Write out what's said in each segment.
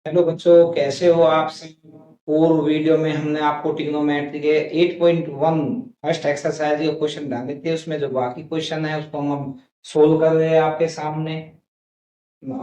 Hello बच्चों, कैसे हो आप सब। पूर्व वीडियो में हमने आपको ट्रिग्नोमेट्री के 8.1 फर्स्ट एक्सरसाइज के क्वेश्चन डाले थे। उसमें जो बाकी क्वेश्चन है उसको हम सोल्व कर रहे हैं आपके सामने।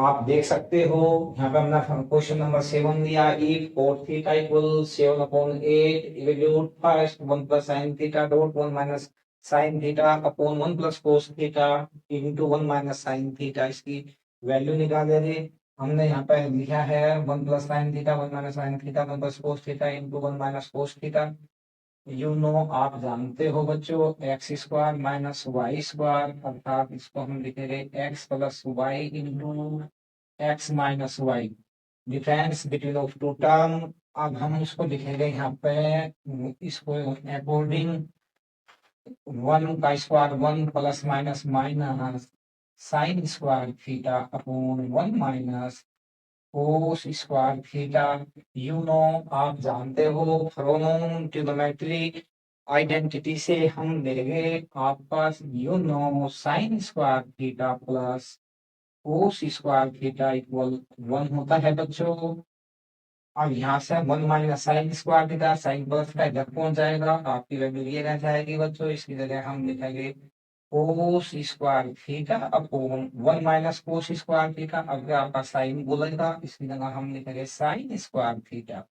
आप देख सकते हो, यहाँ पे हमने क्वेश्चन नंबर 7 दिया। If cot theta equal 7/8 evaluate first 1 plus sine theta dot 1 minus sine theta upon 1 plus cos theta into 1 minus sine theta. इसकी वैल्यू निकाले थे। हमने यहाँ पे लिखा है 1 plus sine theta 1 minus sine theta 1 plus cos theta into 1 minus cos theta. You know आप जानते हो बच्चों, x square minus y square, अर्थात इसको हम लिखेंगे x plus y into x minus y, difference between of two term. अब हम उसको लिखेंगे यहाँ पे, इसको अकॉर्डिंग 1 का square 1 plus minus minus sine square theta upon 1 minus cos square theta. You know आप जानते हो, फ्रॉम ट्रिग्नोमेट्री आइडेंटिटी से हम लेंगे आपके पास you know sine square theta plus cos square theta equal 1 होता है बच्चों। अब यहाँ से 1 minus sine square theta, sine plus का इधर पहुंच जाएगा, आपकी वैल्यू ये रह जाएगी बच्चों। इसकी जगह हम लिखेंगे कोस स्क्वायर थीटा अपॉन 1 माइनस कोस स्क्वायर थीटा। अगर आपका साइन बोलेगा, इसकी जगह हम लिखेंगे sign square theta.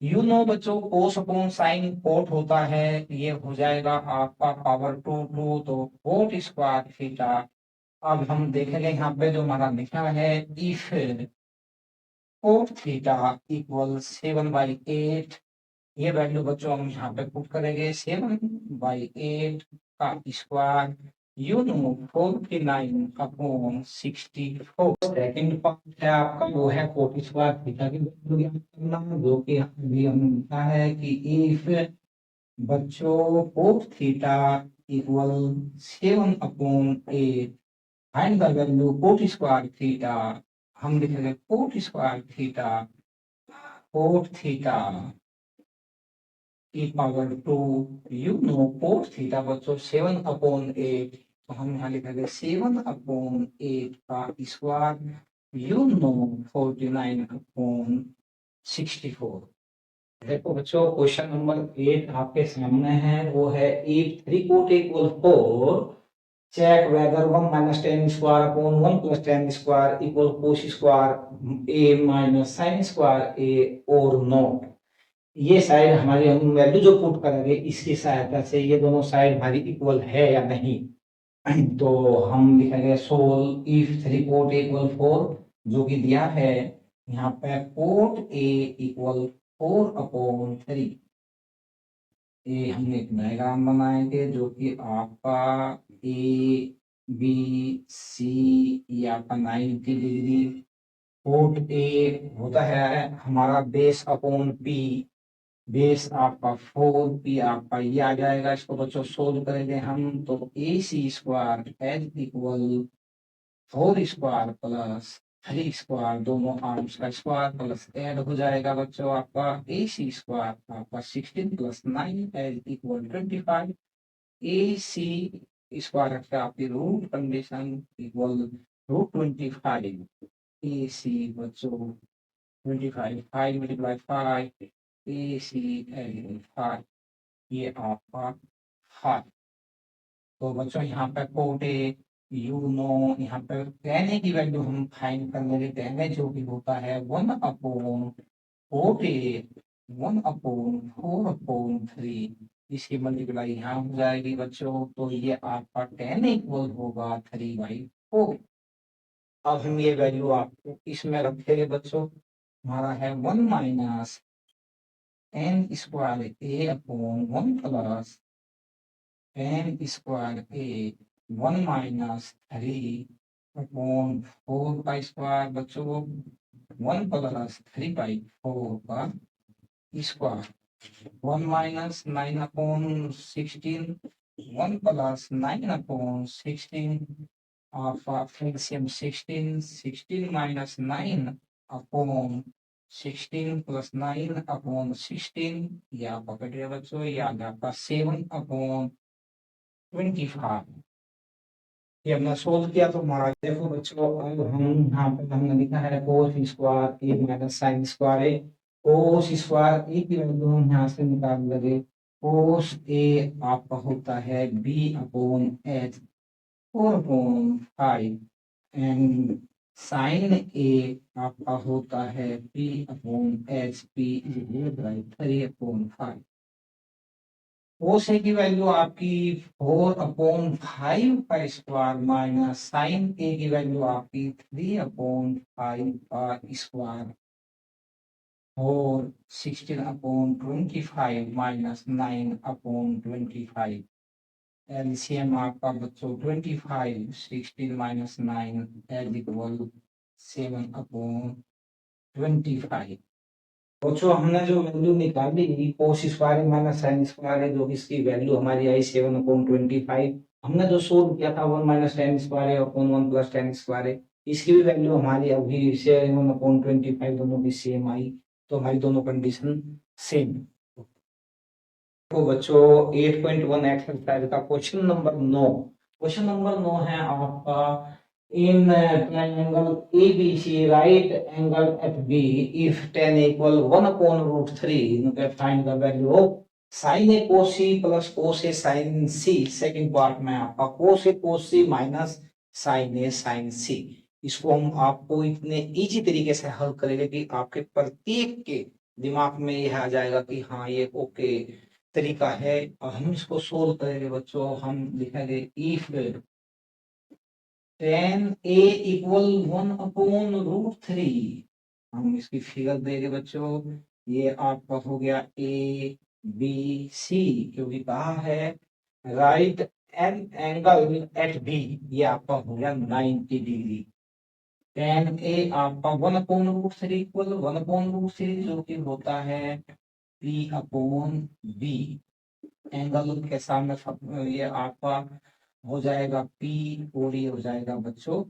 You no बच्चों, कोस अपॉन साइन कोट होता है, ये हो जाएगा आपका पावर टू टू, तो कोट स्क्वायर थीटा। अब हम देखेंगे यहाँ पे जो हमारा लिखा है, इफ कोट थीटा इक्वल 7/8, ये वैल्यू बच्चों हम यहाँ पे पुट करेंगे। 7/8 का square you know 49/64। Second part है आपका, वो है कोट स्क्वायर थीटा की वैल्यू ज्ञात करना, जो कि अभी हमने लिखा है कि इफ बच्चों cot theta equal 7/8 find the value cot square theta. हम लिखेंगे cot square theta, cot theta की power two, you know cot theta बच्चों 7/8, तो हम यहाँ लिखेंगे 7/8 का स्क्वायर यू नो 49/64। देखो बच्चों, क्वेश्चन नंबर 8 आपके सामने है। वो है if 3 cot equal 4, check whether 1 minus tan square upon 1 plus tan square equal cos square a minus sin square a or not। ये साइड हमारी, हम वैल्यू जो पुट करेंगे इसकी सहायता से ये दोनों साइड हमारी इक्वल है या नहीं। तो हम लिखेंगे सोल इफ 3 कोट इक्वल 4, जो कि दिया है यहाँ पे कोट ए इक्वल 4/3। ये हम एक डायग्राम बनाएंगे जो कि आपका ए बी सी, ये आपका 90 डिग्री। कोट ए होता है हमारा बेस अपॉन पी, बेस आपका 4, पी आपका ये आ जाएगा। इसको बच्चों सोल्व करेंगे हम, तो A C square as equal 4 square plus 3 square, दोनों आर्म्स का स्क्वायर प्लस ऐड हो जाएगा बच्चों आपका ए सी स्क्वायर आपका 16 plus 9 as equal 25। A C square रखते आपकी root condition equal √25। A C बच्चों 25, 5 मल्टीप्लाई 5, ए सी एज 5, ये आपका 5। तो बच्चों यहाँ पे कोटे यू नो, यहाँ पे कहने की वैल्यू हम फाइंड कर लेंगे। कहने जो भी होता है 1/कोटे 1/4/3, इसकी मल्टीप्लाई यहाँ हो जाएगी बच्चों, तो ये आपका टेन इक्वल होगा 3/4। अब हम ये वैल्यू आपको इसमें रखेंगे बच्चों। हमारा है 1 माइनस एन स्क्वायर ए अपॉन 1 प्लस एन स्क्वायर ए 1 माइनस 3/4 का स्क्वायर बच्चों, 1 प्लस 3/4 का स्क्वायर, 1 माइनस 9/16, 1 प्लस 9/16, आपका एलसीएम 16, 16 माइनस 9/16 प्लस 9/16, ये आपका कट गया बच्चों। ये आ गया आपका 7/25। ये हमने सोल्व किया तो हमारा देखो बच्चों, अब हम यहाँ पे हमने लिखा है कोस स्क्वायर ए माइनस साइन स्क्वायर ए। कोस स्क्वायर ए की वैल्यू हम यहाँ से निकाल लगे। कोस ए आपका होता है B upon H 4/5 and sine A आपका होता है P upon H P divided by 3/5। Cos A की वैल्यू आपकी 4/5 का स्क्वायर माइनस साइन ए की वैल्यू आपकी 3/5 का स्क्वायर और 16/25 माइनस 9/25। एलसीएम आपका बच्चों 25 16 माइनस 9 इज इक्वल 7/25। बच्चों हमने जो वैल्यू निकाली cos square minus sine square है, जो इसकी वैल्यू हमारी आई 7/25। हमने जो सोल्व किया था 1 माइनस टेन स्क्वायर है अपॉन 1 प्लस टेन स्क्वायर है, इसकी भी वैल्यू हमारी अभी 7/25 दोनों की सेम आई, तो हमारी दोनों कंडीशन सेम। तो बच्चों 8.1 एक्सरसाइज का क्वेश्चन नंबर 9। क्वेश्चन नंबर 9 है आपका in triangle ABC right angle at B if tan equal 1/√3 you can find the value of sin A cos C plus cos A sin C। Second part में आपका cos A cos C minus sin A sin C। इसको हम आपको इतने easy तरीके से हल करेंगे कि आपके प्रत्येक के दिमाग में यह आ जाएगा कि हाँ ये ओके तरीका है। और हम इसको सोल्व करेंगे बच्चों, हम लिखेंगे इफ tan A इक्वल 1/√3। हम इसकी फिगर देंगे बच्चों, ये आपका हो गया A B C, क्योंकि कहा है right an angle at B, ये आपका हो गया 90 डिग्री। tan A आपका 1/√3 इक्वल 1/√3 जो कि होता है P/B। एंगल के सामने ये आपका हो जाएगा P और ये हो जाएगा बच्चों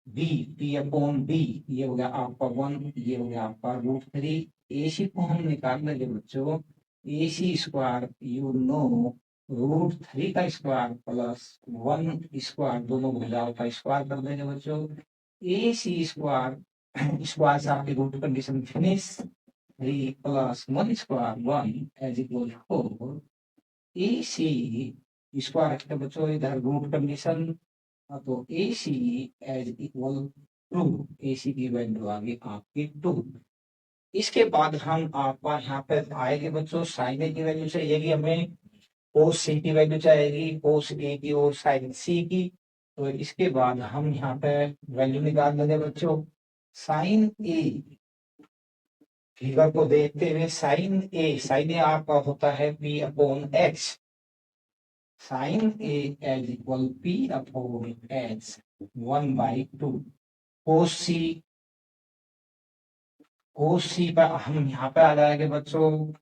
B। P/B ये हो गया आपका 1, ये हो गया आपका √3। AC को हम निकाल लेंगे बच्चों, AC स्क्वायर यू नो √3 का स्क्वायर प्लस 1 स्क्वायर, दोनों भुजाओं का स्क्वायर कर देंगे बच्चों। AC स्क्वायर स्क्वायर से आपकी root condition finish, 3 plus 1 square 1 is equal 4। AC square रखते बच्चों इधर रूट कंडीशन, तो AC एज इक्वल 2, AC की वैल्यू आ गई आपकी 2। इसके बाद हम आपका यहाँ पे आएंगे बच्चों साइन ए की वैल्यू चाहिएगी हमें, कोस सी की वैल्यू चाहिएगी, कोस ए की और साइन सी की। तो इसके बाद हम यहाँ पे वैल्यू निकाल लेंगे बच्चों। साइन ए फिगर को देखते हुए साइन ए आपका होता है P/H। साइन ए एज इक्वल P/H 1/2। कोस सी पर हम यहाँ पे आ जाएंगे बच्चों,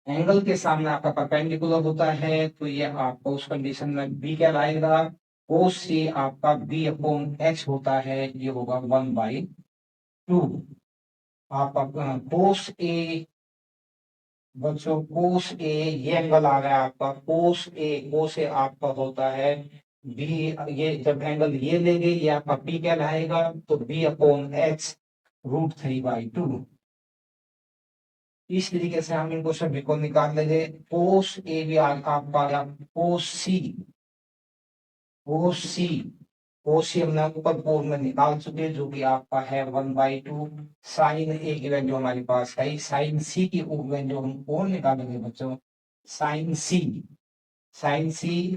एंगल के सामने आपका परपेंडिकुलर होता है, तो ये आपको उस कंडीशन में बी कहलाएगा। कोस सी आपका B/H होता है, ये होगा 1/2। आपका कोस ए बच्चों, कोस ए ये एंगल आ गया आपका कोस ए आपका होता है बी। ये जब एंगल ये लेंगे ये आपका पी कहलाएगा, तो B/H √3/2। इस तरीके से हम इनको सभी को निकाल लेंगे। कोस ए भी आपका आ गया, कोस सी हमने ऊपर पूर्व में निकाल चुके, जो कि आपका है 1/2। साइन ए की वैल्यू हमारे पास है, साइन सी की वैल्यू हम और निकालेंगे बच्चों। साइन सी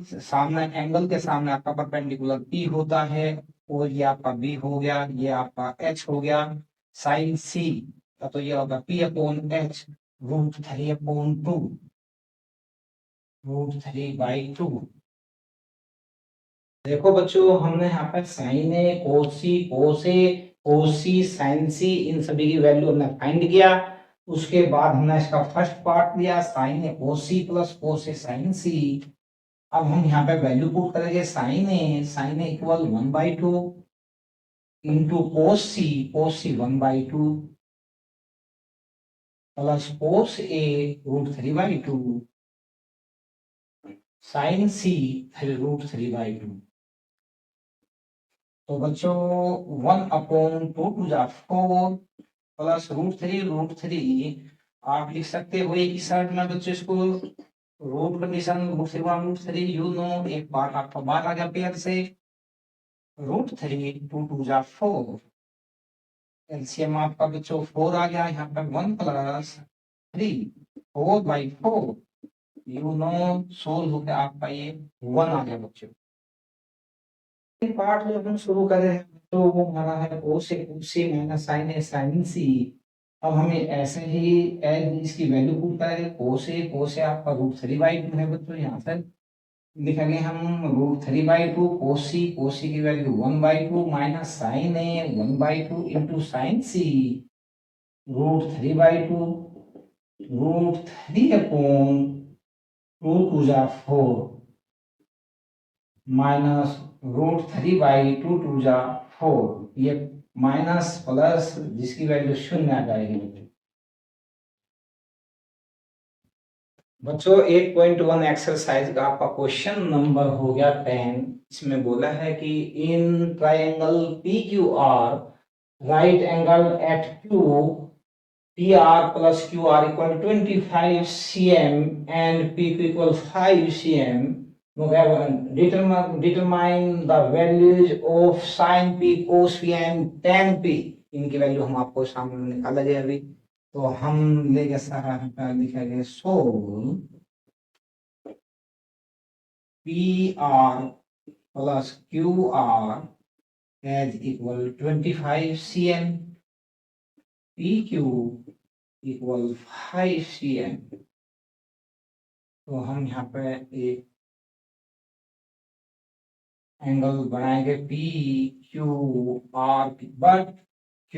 सामने एंगल के सामने आपका परपेंडिकुलर पी होता है, और ये आपका बी हो गया, ये आपका एच हो गया। साइन सी का तो ये होगा P/H √3/2। देखो बच्चों, हमने यहाँ पर साइन ए कोसी साइन सी इन सभी की वैल्यू हमने फाइंड किया। उसके बाद हमने इसका फर्स्ट पार्ट लिया साइन ए कोसी प्लस कोस ए साइन सी। अब हम यहाँ पे वैल्यू पुट करेंगे साइन ए इक्वल 1/2 इंटू कोस सी 1/2 प्लस कोस ए √3/2 साइन सी √3/2। तो बच्चों 1/2 प्लस √3 आप लिख सकते हो एक ही शर्ट में बच्चों इसको रूट कंडीशन √3 यू नो एक बार आपका बात आ गया पेयर से √3 2 एलसीएम आपका बच्चों 4 आ गया यहाँ पर 1 + 3 4/4 यू नो सोल्व हो गया आपका ये 1 आ गया बच्चों। पार्ट जो हम शुरू कर रहे हैं तो वो हमारा है कोसेक माइनस साइन ए साइन सी। अब हमें ऐसे ही एज इसकी वैल्यू पुट करेंगे कोसे आपका √3/2 है बच्चों यहाँ से लिखेंगे हम √3/2 कोसी की वैल्यू 1/2 माइनस साइन ए 1/2 इंटू साइन सी √3/2 √3/2 माइनस √3/2 ये माइनस प्लस जिसकी वैल्यू 0 आ जाएगी बच्चों 8.1 एक्सरसाइज का आपका क्वेश्चन नंबर हो गया 10। इसमें बोला है कि in triangle PQR right angle at Q PR plus QR equal to 25 cm and PQ equal 5 cm. Determine the values of sin P, cos P and tan P. इनकी value हम आपको सामने निकाला जाए अभी तो हम लेंगे सारा लिखेंगे solve PR plus QR as equal 25 cm PQ equal 5 cm। तो हम यहाँ पे एक एंगल बनाएंगे PQR बट Q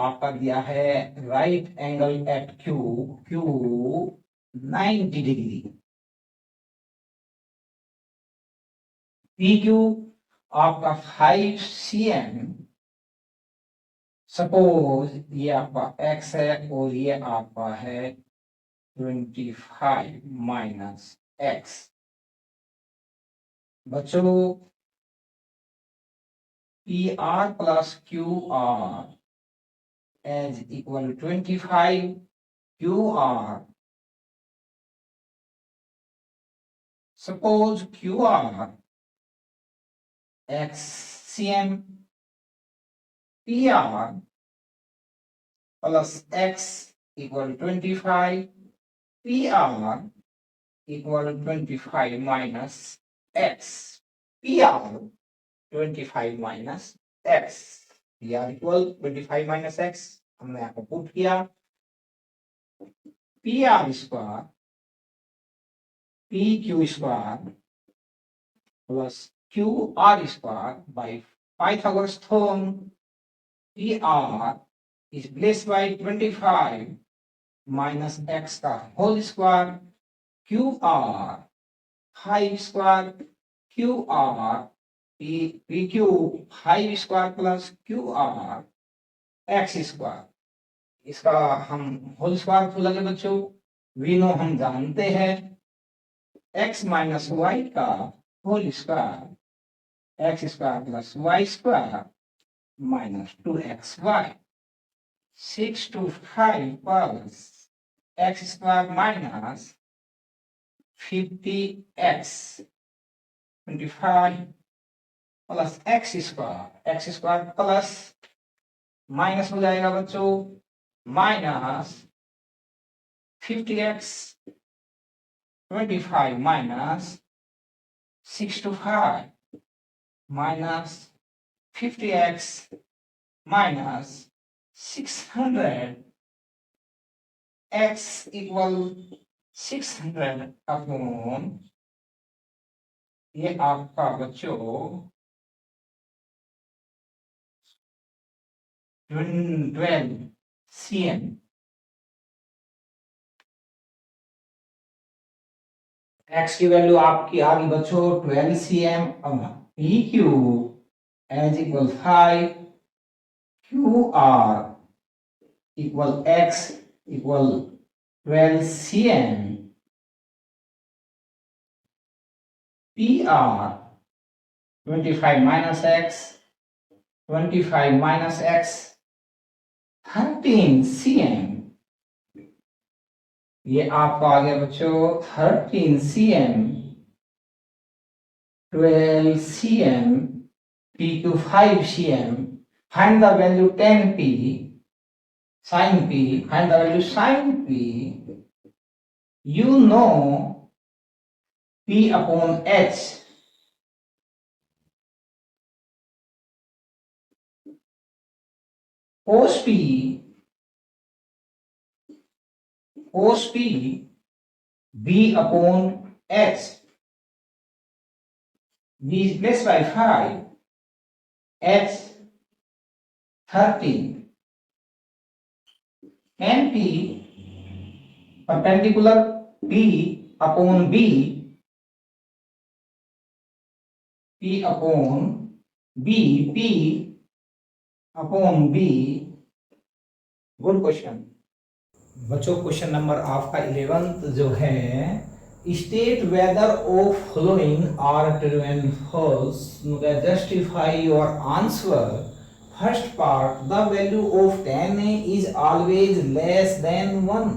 आपका दिया है right angle at Q 90 degree PQ आपका 5 cm सपोज ये आपका x है और ये आपका है 25 माइनस x। बच्चों PR plus QR as equal 25 QR. Suppose QR x cm PR plus x equal 25 PR equal 25 minus x. PR 25 minus x. PR equal 25 minus x. हमने यहाँ पर पुट किया PR square PQ square plus QR square by Pythagoras theorem PR is placed by 25 minus x का whole square QR 5 square QR PQ 5 square plus QR x square इसका हम whole square खोला जाए बच्चों वी नो हम जानते हैं x minus y का whole square x square plus y square minus 2xy 6 to 5 plus x square minus 50x 25 plus x square plus minus हो जाएगा बच्चों minus 50x 25 minus 6 to 5 minus 50x minus 600 x equal 600 upon ये आपका बच्चों 12 cm x की वैल्यू आपकी आ गई बच्चों 12 cm। अब PQ is equal 5 QR equal x equal 12 cm PR 25 minus x 25 minus x 13 cm, ये आपको आ गया बच्चों 13 cm, 12 cm, p to 5 cm. Find the value 10p sin p. Find the value sin p. You know p upon h. Cos p b upon h. b is replaced by 5, h 13. Tan p perpendicular p upon b, p upon b, p upon b. Good question बच्चों। Question number आपका 11th जो है, state whether of following are true and false, justify your answer. First part, the value of tan a is always less than 1,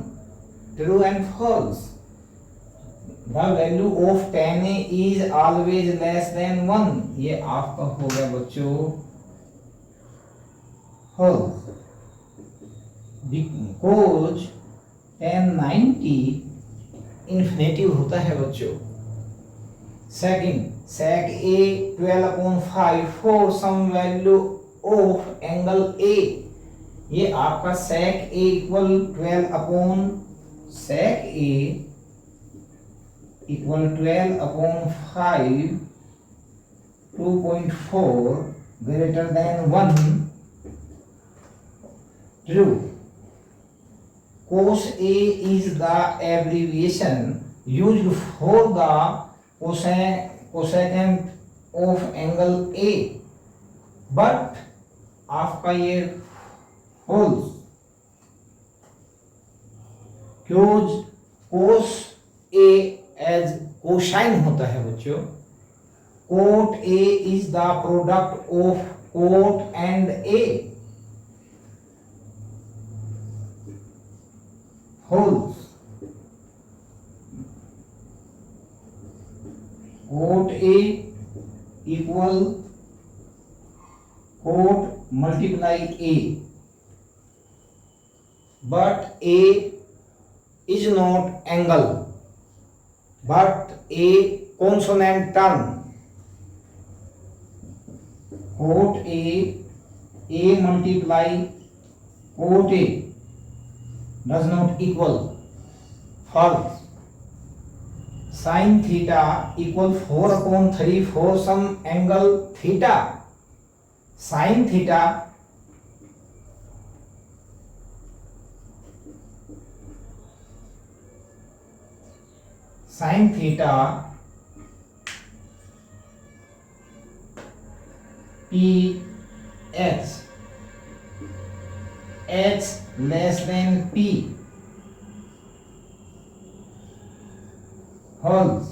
true and false. The value of tan a is always less than 1, ये आपका हो गया बच्चों false. Because tan 90 infinitive होता है बच्चों। Second, sec a 12/5 for some value of angle a, ये आपका sec a equal 12/5 2.4 greater than 1, true. Cos A is the abbreviation used for the cosecant of angle A, but आपका ये false, क्योंकि cos A as cosine होता है बच्चों। Cot A is the product of cot and A, false. Cot A equal cot multiply A, but A is not angle, but A consonant term. Cot A multiply cot A does not equal, false. Sin theta equal 4/3 for some angle theta. Sin theta p h less than p, false.